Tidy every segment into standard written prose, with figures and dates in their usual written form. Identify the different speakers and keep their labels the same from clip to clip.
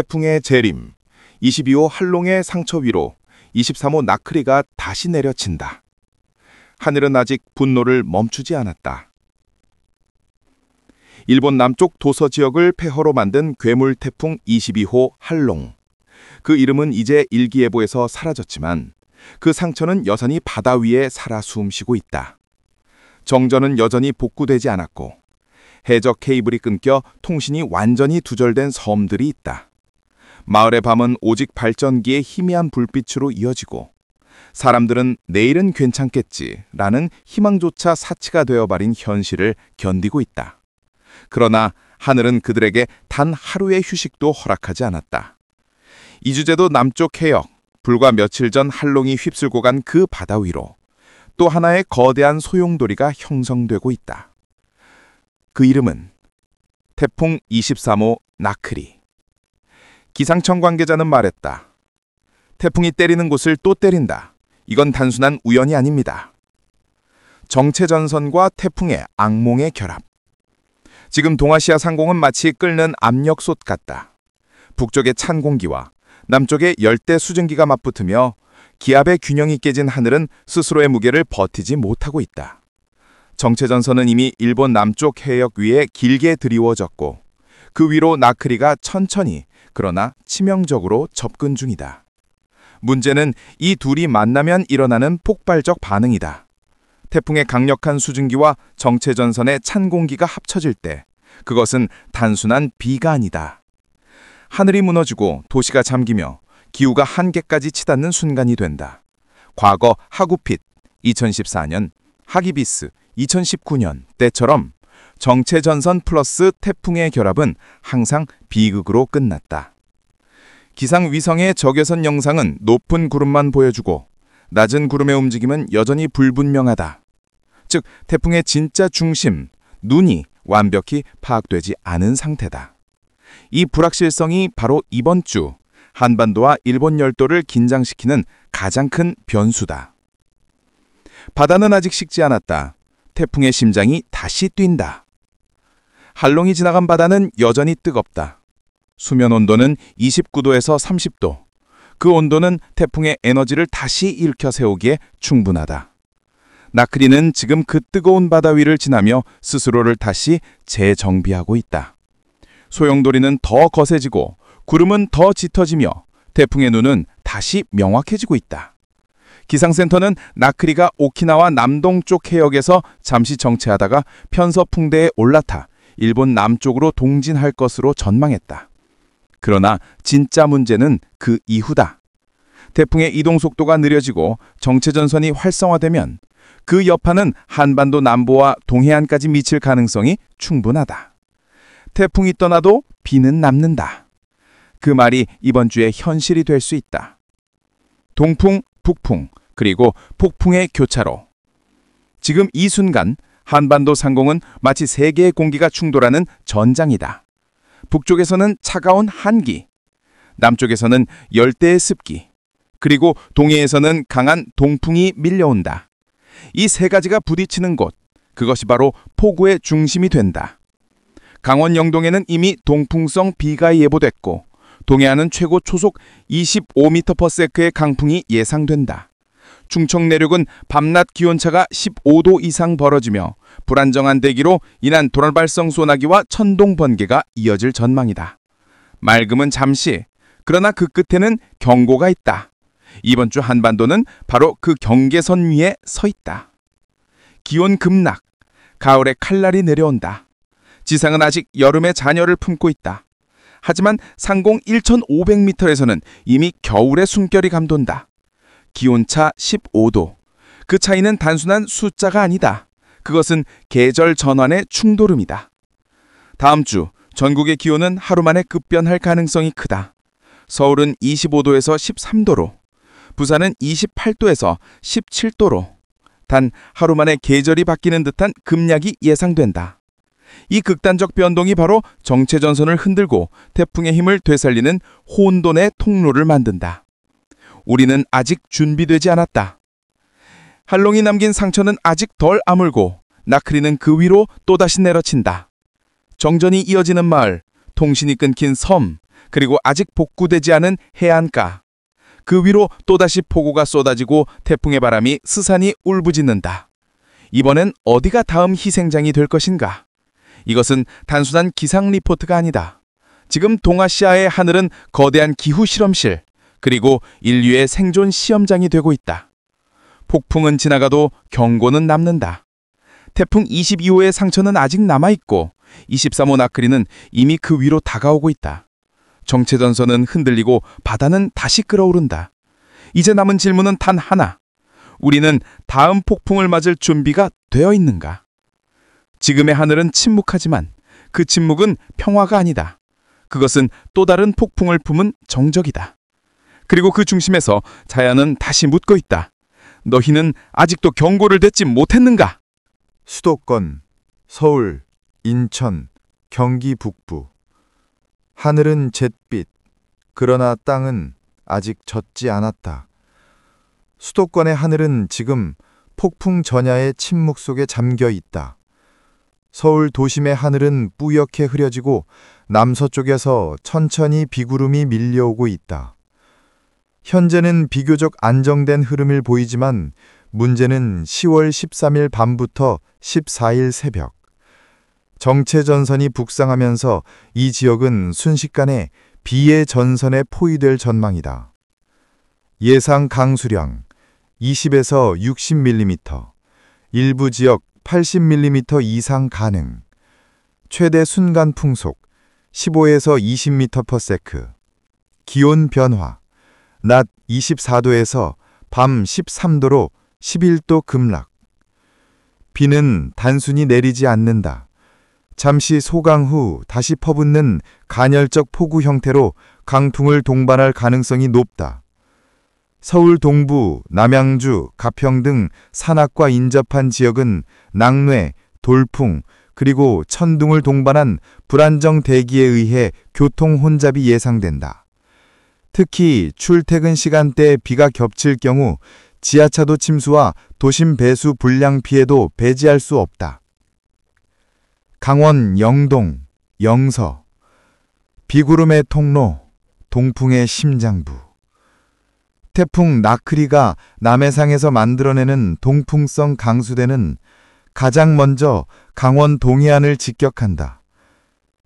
Speaker 1: 태풍의 재림, 22호 한롱의 상처 위로 23호 나크리가 다시 내려친다. 하늘은 아직 분노를 멈추지 않았다. 일본 남쪽 도서 지역을 폐허로 만든 괴물 태풍 22호 한롱. 그 이름은 이제 일기예보에서 사라졌지만 그 상처는 여전히 바다 위에 살아 숨쉬고 있다. 정전은 여전히 복구되지 않았고 해적 케이블이 끊겨 통신이 완전히 두절된 섬들이 있다. 마을의 밤은 오직 발전기의 희미한 불빛으로 이어지고 사람들은 내일은 괜찮겠지라는 희망조차 사치가 되어버린 현실을 견디고 있다. 그러나 하늘은 그들에게 단 하루의 휴식도 허락하지 않았다. 이주제도 남쪽 해역, 불과 며칠 전 한롱이 휩쓸고 간 그 바다 위로 또 하나의 거대한 소용돌이가 형성되고 있다. 그 이름은 태풍 23호 나크리. 기상청 관계자는 말했다. 태풍이 때리는 곳을 또 때린다. 이건 단순한 우연이 아닙니다. 정체전선과 태풍의 악몽의 결합. 지금 동아시아 상공은 마치 끓는 압력솥 같다. 북쪽의 찬 공기와 남쪽의 열대 수증기가 맞붙으며 기압의 균형이 깨진 하늘은 스스로의 무게를 버티지 못하고 있다. 정체전선은 이미 일본 남쪽 해역 위에 길게 드리워졌고 그 위로 나크리가 천천히 그러나 치명적으로 접근 중이다. 문제는 이 둘이 만나면 일어나는 폭발적 반응이다. 태풍의 강력한 수증기와 정체전선의 찬 공기가 합쳐질 때 그것은 단순한 비가 아니다. 하늘이 무너지고 도시가 잠기며 기후가 한계까지 치닫는 순간이 된다. 과거 하구핏 2014년, 하기비스 2019년 때처럼 정체전선 플러스 태풍의 결합은 항상 비극으로 끝났다. 기상위성의 적외선 영상은 높은 구름만 보여주고 낮은 구름의 움직임은 여전히 불분명하다. 즉, 태풍의 진짜 중심, 눈이 완벽히 파악되지 않은 상태다. 이 불확실성이 바로 이번 주 한반도와 일본 열도를 긴장시키는 가장 큰 변수다. 바다는 아직 식지 않았다. 태풍의 심장이 다시 뛴다. 한롱이 지나간 바다는 여전히 뜨겁다. 수면 온도는 29도에서 30도. 그 온도는 태풍의 에너지를 다시 일으켜 세우기에 충분하다. 나크리는 지금 그 뜨거운 바다 위를 지나며 스스로를 다시 재정비하고 있다. 소용돌이는 더 거세지고 구름은 더 짙어지며 태풍의 눈은 다시 명확해지고 있다. 기상센터는 나크리가 오키나와 남동쪽 해역에서 잠시 정체하다가 편서풍대에 올라타 일본 남쪽으로 동진할 것으로 전망했다. 그러나 진짜 문제는 그 이후다. 태풍의 이동 속도가 느려지고 정체전선이 활성화되면 그 여파는 한반도 남부와 동해안까지 미칠 가능성이 충분하다. 태풍이 떠나도 비는 남는다. 그 말이 이번 주에 현실이 될 수 있다. 동풍, 북풍, 그리고 폭풍의 교차로. 지금 이 순간 한반도 상공은 마치 세 개의 공기가 충돌하는 전장이다. 북쪽에서는 차가운 한기, 남쪽에서는 열대의 습기, 그리고 동해에서는 강한 동풍이 밀려온다. 이 세 가지가 부딪히는 곳, 그것이 바로 폭우의 중심이 된다. 강원 영동에는 이미 동풍성 비가 예보됐고 동해안은 최고 초속 25m/s의 강풍이 예상된다. 충청 내륙은 밤낮 기온차가 15도 이상 벌어지며 불안정한 대기로 인한 돌발성 소나기와 천둥 번개가 이어질 전망이다. 맑음은 잠시, 그러나 그 끝에는 경고가 있다. 이번 주 한반도는 바로 그 경계선 위에 서 있다. 기온 급락, 가을의 칼날이 내려온다. 지상은 아직 여름의 잔여를 품고 있다. 하지만 상공 1,500m에서는 이미 겨울의 숨결이 감돈다. 기온차 15도. 그 차이는 단순한 숫자가 아니다. 그것은 계절 전환의 충돌음이다. 다음 주 전국의 기온은 하루 만에 급변할 가능성이 크다. 서울은 25도에서 13도로, 부산은 28도에서 17도로. 단 하루 만에 계절이 바뀌는 듯한 급락이 예상된다. 이 극단적 변동이 바로 정체전선을 흔들고 태풍의 힘을 되살리는 혼돈의 통로를 만든다. 우리는 아직 준비되지 않았다. 한롱이 남긴 상처는 아직 덜 아물고 나크리는 그 위로 또다시 내려친다. 정전이 이어지는 마을, 통신이 끊긴 섬, 그리고 아직 복구되지 않은 해안가. 그 위로 또다시 폭우가 쏟아지고 태풍의 바람이 스산히 울부짖는다. 이번엔 어디가 다음 희생장이 될 것인가? 이것은 단순한 기상 리포트가 아니다. 지금 동아시아의 하늘은 거대한 기후 실험실, 그리고 인류의 생존 시험장이 되고 있다. 폭풍은 지나가도 경고는 남는다. 태풍 22호의 상처는 아직 남아있고 23호 나크리는 이미 그 위로 다가오고 있다. 정체전선은 흔들리고 바다는 다시 끓어오른다. 이제 남은 질문은 단 하나. 우리는 다음 폭풍을 맞을 준비가 되어 있는가? 지금의 하늘은 침묵하지만 그 침묵은 평화가 아니다. 그것은 또 다른 폭풍을 품은 정적이다. 그리고 그 중심에서 자연은 다시 묻고 있다. 너희는 아직도 경고를 듣지 못했는가?
Speaker 2: 수도권, 서울, 인천, 경기 북부. 하늘은 잿빛, 그러나 땅은 아직 젖지 않았다. 수도권의 하늘은 지금 폭풍 전야의 침묵 속에 잠겨 있다. 서울 도심의 하늘은 뿌옇게 흐려지고 남서쪽에서 천천히 비구름이 밀려오고 있다. 현재는 비교적 안정된 흐름을 보이지만 문제는 10월 13일 밤부터 14일 새벽. 정체전선이 북상하면서 이 지역은 순식간에 비의 전선에 포위될 전망이다. 예상 강수량 20에서 60mm, 일부 지역 80mm 이상 가능. 최대 순간 풍속 15에서 20m/s. 기온 변화 낮 24도에서 밤 13도로 11도 급락. 비는 단순히 내리지 않는다. 잠시 소강 후 다시 퍼붓는 간헐적 폭우 형태로 강풍을 동반할 가능성이 높다. 서울 동부, 남양주, 가평 등 산악과 인접한 지역은 낙뢰, 돌풍, 그리고 천둥을 동반한 불안정 대기에 의해 교통 혼잡이 예상된다. 특히 출퇴근 시간대에 비가 겹칠 경우 지하차도 침수와 도심 배수 불량 피해도 배제할 수 없다. 강원 영동, 영서. 비구름의 통로, 동풍의 심장부. 태풍 나크리가 남해상에서 만들어내는 동풍성 강수대는 가장 먼저 강원 동해안을 직격한다.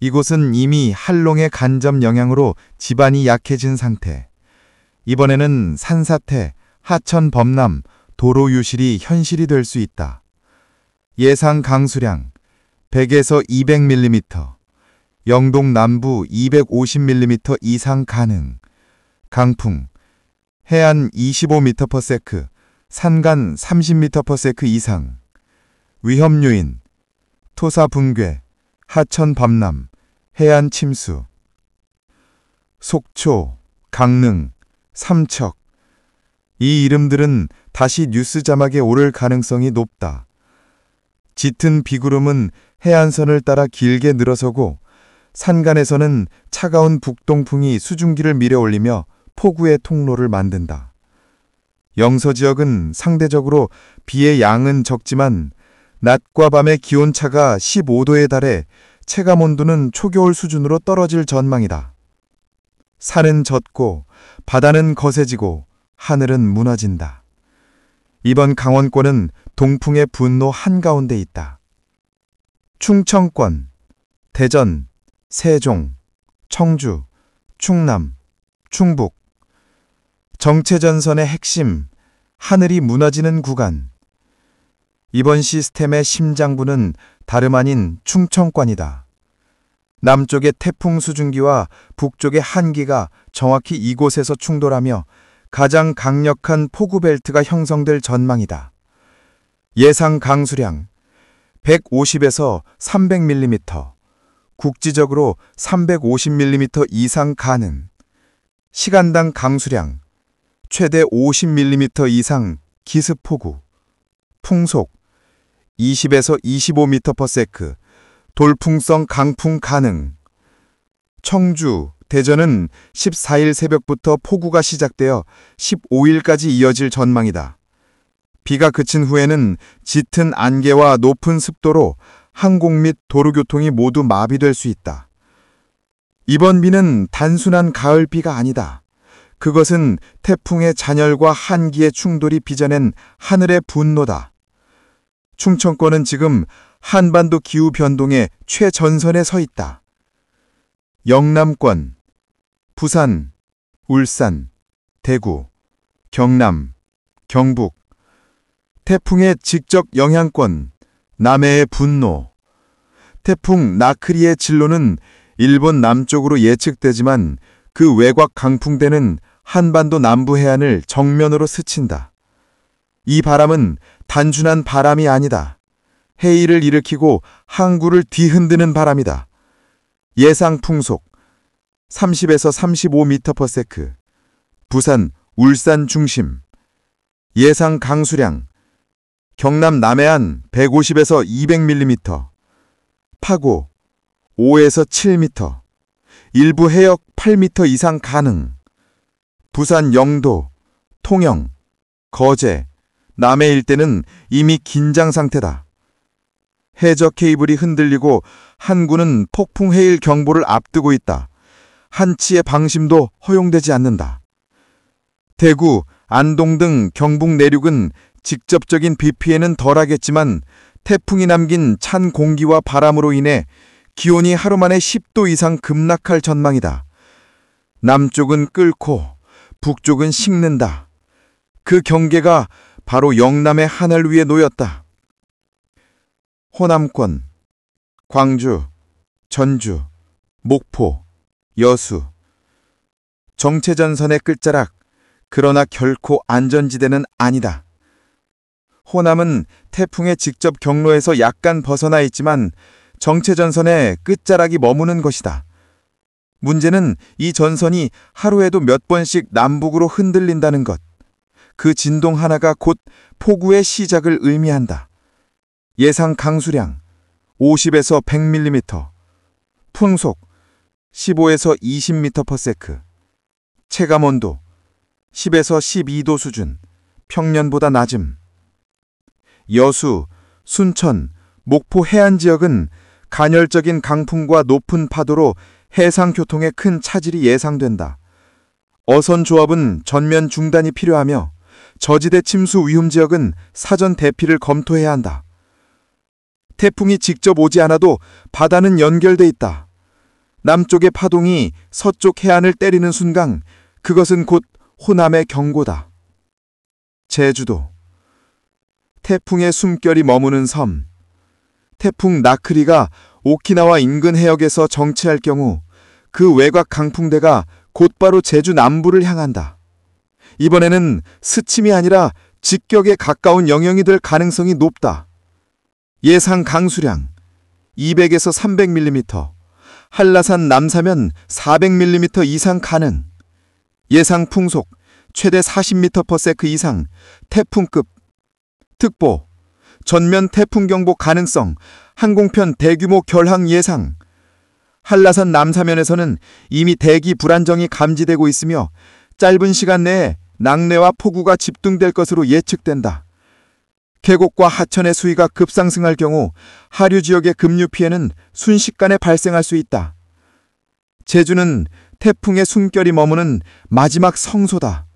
Speaker 2: 이곳은 이미 한롱의 간접 영향으로 지반이 약해진 상태. 이번에는 산사태, 하천 범람, 도로 유실이 현실이 될 수 있다. 예상 강수량 100에서 200mm, 영동 남부 250mm 이상 가능. 강풍 해안 25m/s, 산간 30m/s 이상. 위험 요인 토사 붕괴, 하천 범람, 해안 침수. 속초, 강릉, 삼척. 이 이름들은 다시 뉴스 자막에 오를 가능성이 높다. 짙은 비구름은 해안선을 따라 길게 늘어서고 산간에서는 차가운 북동풍이 수증기를 밀어올리며 폭우의 통로를 만든다. 영서 지역은 상대적으로 비의 양은 적지만 낮과 밤의 기온차가 15도에 달해 체감온도는 초겨울 수준으로 떨어질 전망이다. 산은 젖고 바다는 거세지고 하늘은 무너진다. 이번 강원권은 동풍의 분노 한가운데 있다. 충청권, 대전, 세종, 청주, 충남, 충북. 정체전선의 핵심, 하늘이 무너지는 구간. 이번 시스템의 심장부는 다름 아닌 충청권이다. 남쪽의 태풍 수증기와 북쪽의 한기가 정확히 이곳에서 충돌하며 가장 강력한 폭우 벨트가 형성될 전망이다. 예상 강수량 150에서 300mm, 국지적으로 350mm 이상 가능. 시간당 강수량 최대 50mm 이상 기습폭우. 풍속 20에서 25m/s, 돌풍성 강풍 가능. 청주, 대전은 14일 새벽부터 폭우가 시작되어 15일까지 이어질 전망이다. 비가 그친 후에는 짙은 안개와 높은 습도로 항공 및 도로교통이 모두 마비될 수 있다. 이번 비는 단순한 가을비가 아니다. 그것은 태풍의 잔열과 한기의 충돌이 빚어낸 하늘의 분노다. 충청권은 지금 한반도 기후 변동의 최전선에 서 있다. 영남권, 부산, 울산, 대구, 경남, 경북, 태풍의 직접 영향권, 남해의 분노. 태풍 나크리의 진로는 일본 남쪽으로 예측되지만 그 외곽 강풍대는 한반도 남부 해안을 정면으로 스친다. 이 바람은 단순한 바람이 아니다. 해일을 일으키고 항구를 뒤흔드는 바람이다. 예상 풍속 30에서 35m/s, 부산, 울산 중심. 예상 강수량 경남 남해안 150에서 200mm, 파고 5에서 7m, 일부 해역 8m 이상 가능. 부산 영도, 통영, 거제, 남해 일대는 이미 긴장 상태다. 해저 케이블이 흔들리고 항구는 폭풍 해일 경보를 앞두고 있다. 한치의 방심도 허용되지 않는다. 대구, 안동 등 경북 내륙은 직접적인 비 피해는 덜하겠지만 태풍이 남긴 찬 공기와 바람으로 인해 기온이 하루 만에 10도 이상 급락할 전망이다. 남쪽은 끓고 북쪽은 식는다. 그 경계가 바로 영남의 하늘 위에 놓였다. 호남권, 광주, 전주, 목포, 여수. 정체전선의 끝자락, 그러나 결코 안전지대는 아니다. 호남은 태풍의 직접 경로에서 약간 벗어나 있지만 정체전선의 끝자락이 머무는 것이다. 문제는 이 전선이 하루에도 몇 번씩 남북으로 흔들린다는 것. 그 진동 하나가 곧 폭우의 시작을 의미한다. 예상 강수량 50에서 100mm, 풍속 15에서 20m/s, 체감온도 10에서 12도 수준, 평년보다 낮음. 여수, 순천, 목포 해안 지역은 간헐적인 강풍과 높은 파도로 해상 교통에 큰 차질이 예상된다. 어선 조업은 전면 중단이 필요하며 저지대 침수 위험 지역은 사전 대피를 검토해야 한다. 태풍이 직접 오지 않아도 바다는 연결돼 있다. 남쪽의 파동이 서쪽 해안을 때리는 순간 그것은 곧 호남의 경고다. 제주도. 태풍의 숨결이 머무는 섬. 태풍 나크리가 오키나와 인근 해역에서 정체할 경우 그 외곽 강풍대가 곧바로 제주 남부를 향한다. 이번에는 스침이 아니라 직격에 가까운 영향이 될 가능성이 높다. 예상 강수량 200에서 300mm, 한라산 남사면 400mm 이상 가능. 예상 풍속 최대 40m/s 이상, 태풍급. 특보, 전면 태풍 경보 가능성, 항공편 대규모 결항 예상. 한라산 남사면에서는 이미 대기 불안정이 감지되고 있으며 짧은 시간 내에 낙뢰와 폭우가 집중될 것으로 예측된다. 계곡과 하천의 수위가 급상승할 경우 하류 지역의 급류 피해는 순식간에 발생할 수 있다. 제주는 태풍의 숨결이 머무는 마지막 성소다.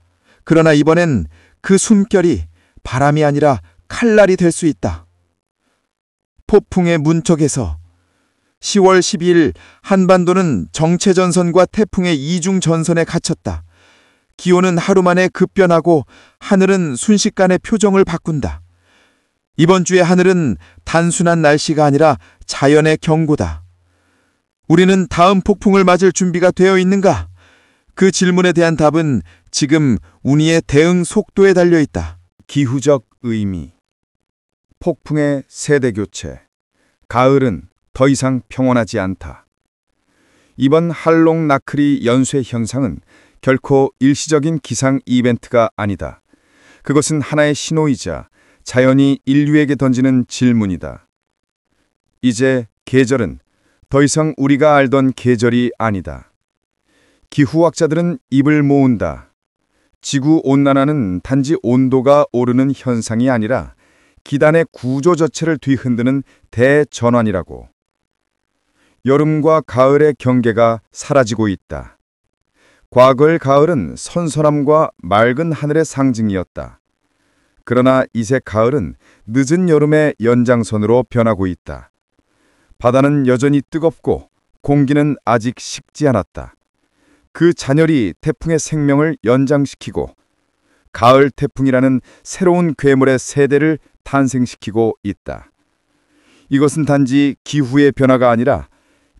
Speaker 2: 그러나 이번엔 그 숨결이 바람이 아니라 칼날이 될 수 있다. 폭풍의 문턱에서 10월 12일 한반도는 정체전선과 태풍의 이중전선에 갇혔다. 기온은 하루 만에 급변하고 하늘은 순식간에 표정을 바꾼다. 이번 주의 하늘은 단순한 날씨가 아니라 자연의 경고다. 우리는 다음 폭풍을 맞을 준비가 되어 있는가? 그 질문에 대한 답은 지금 우리의 대응 속도에 달려 있다.
Speaker 3: 기후적 의미. 폭풍의 세대 교체. 가을은 더 이상 평온하지 않다. 이번 할롱 나크리 연쇄 현상은 결코 일시적인 기상 이벤트가 아니다. 그것은 하나의 신호이자 자연이 인류에게 던지는 질문이다. 이제 계절은 더 이상 우리가 알던 계절이 아니다. 기후학자들은 입을 모은다. 지구온난화는 단지 온도가 오르는 현상이 아니라 기단의 구조 자체를 뒤흔드는 대전환이라고. 여름과 가을의 경계가 사라지고 있다. 과거의 가을은 선선함과 맑은 하늘의 상징이었다. 그러나 이제 가을은 늦은 여름의 연장선으로 변하고 있다. 바다는 여전히 뜨겁고 공기는 아직 식지 않았다. 그 잔열이 태풍의 생명을 연장시키고 가을 태풍이라는 새로운 괴물의 세대를 탄생시키고 있다. 이것은 단지 기후의 변화가 아니라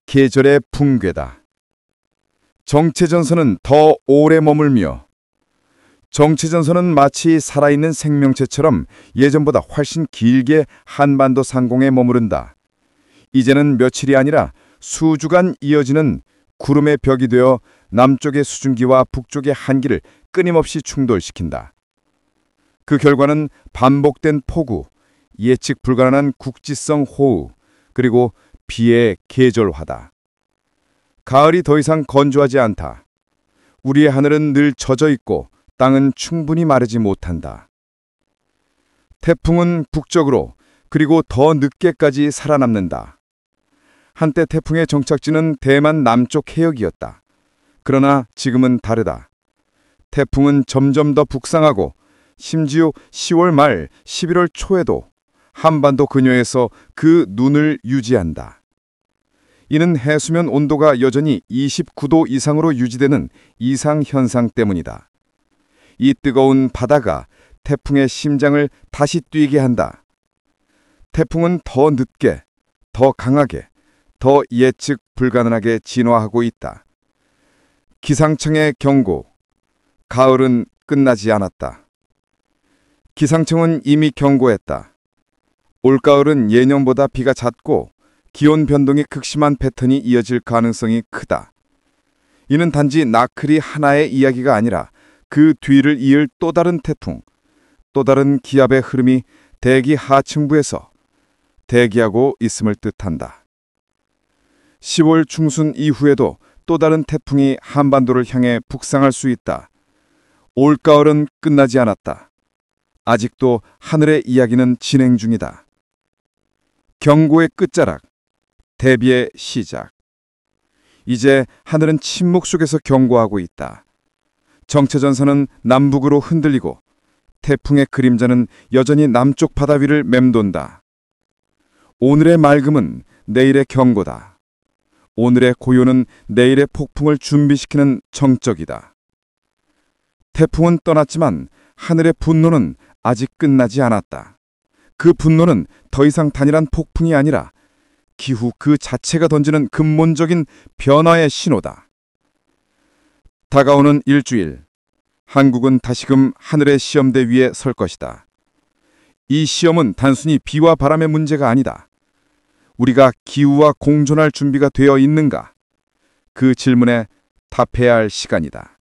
Speaker 3: 계절의 붕괴다. 정체전선은 더 오래 머물며 정체전선은 마치 살아있는 생명체처럼 예전보다 훨씬 길게 한반도 상공에 머무른다. 이제는 며칠이 아니라 수주간 이어지는 구름의 벽이 되어 남쪽의 수증기와 북쪽의 한기를 끊임없이 충돌시킨다. 그 결과는 반복된 폭우, 예측 불가능한 국지성 호우, 그리고 비의 계절화다. 가을이 더 이상 건조하지 않다. 우리의 하늘은 늘 젖어 있고 땅은 충분히 마르지 못한다. 태풍은 북쪽으로 그리고 더 늦게까지 살아남는다. 한때 태풍의 정착지는 대만 남쪽 해역이었다. 그러나 지금은 다르다. 태풍은 점점 더 북상하고 심지어 10월 말 11월 초에도 한반도 근처에서 그 눈을 유지한다. 이는 해수면 온도가 여전히 29도 이상으로 유지되는 이상현상 때문이다. 이 뜨거운 바다가 태풍의 심장을 다시 뛰게 한다. 태풍은 더 늦게, 더 강하게, 더 예측 불가능하게 진화하고 있다. 기상청의 경고, 가을은 끝나지 않았다. 기상청은 이미 경고했다. 올가을은 예년보다 비가 잦고 기온 변동이 극심한 패턴이 이어질 가능성이 크다. 이는 단지 나클이 하나의 이야기가 아니라 그 뒤를 이을 또 다른 태풍, 또 다른 기압의 흐름이 대기 하층부에서 대기하고 있음을 뜻한다. 10월 중순 이후에도 또 다른 태풍이 한반도를 향해 북상할 수 있다. 올가을은 끝나지 않았다. 아직도 하늘의 이야기는 진행 중이다. 경고의 끝자락, 대비의 시작. 이제 하늘은 침묵 속에서 경고하고 있다. 정체전선은 남북으로 흔들리고 태풍의 그림자는 여전히 남쪽 바다 위를 맴돈다. 오늘의 맑음은 내일의 경고다. 오늘의 고요는 내일의 폭풍을 준비시키는 정적이다. 태풍은 떠났지만 하늘의 분노는 아직 끝나지 않았다. 그 분노는 더 이상 단일한 폭풍이 아니라 기후 그 자체가 던지는 근본적인 변화의 신호다. 다가오는 일주일, 한국은 다시금 하늘의 시험대 위에 설 것이다. 이 시험은 단순히 비와 바람의 문제가 아니다. 우리가 기후와 공존할 준비가 되어 있는가? 그 질문에 답해야 할 시간이다.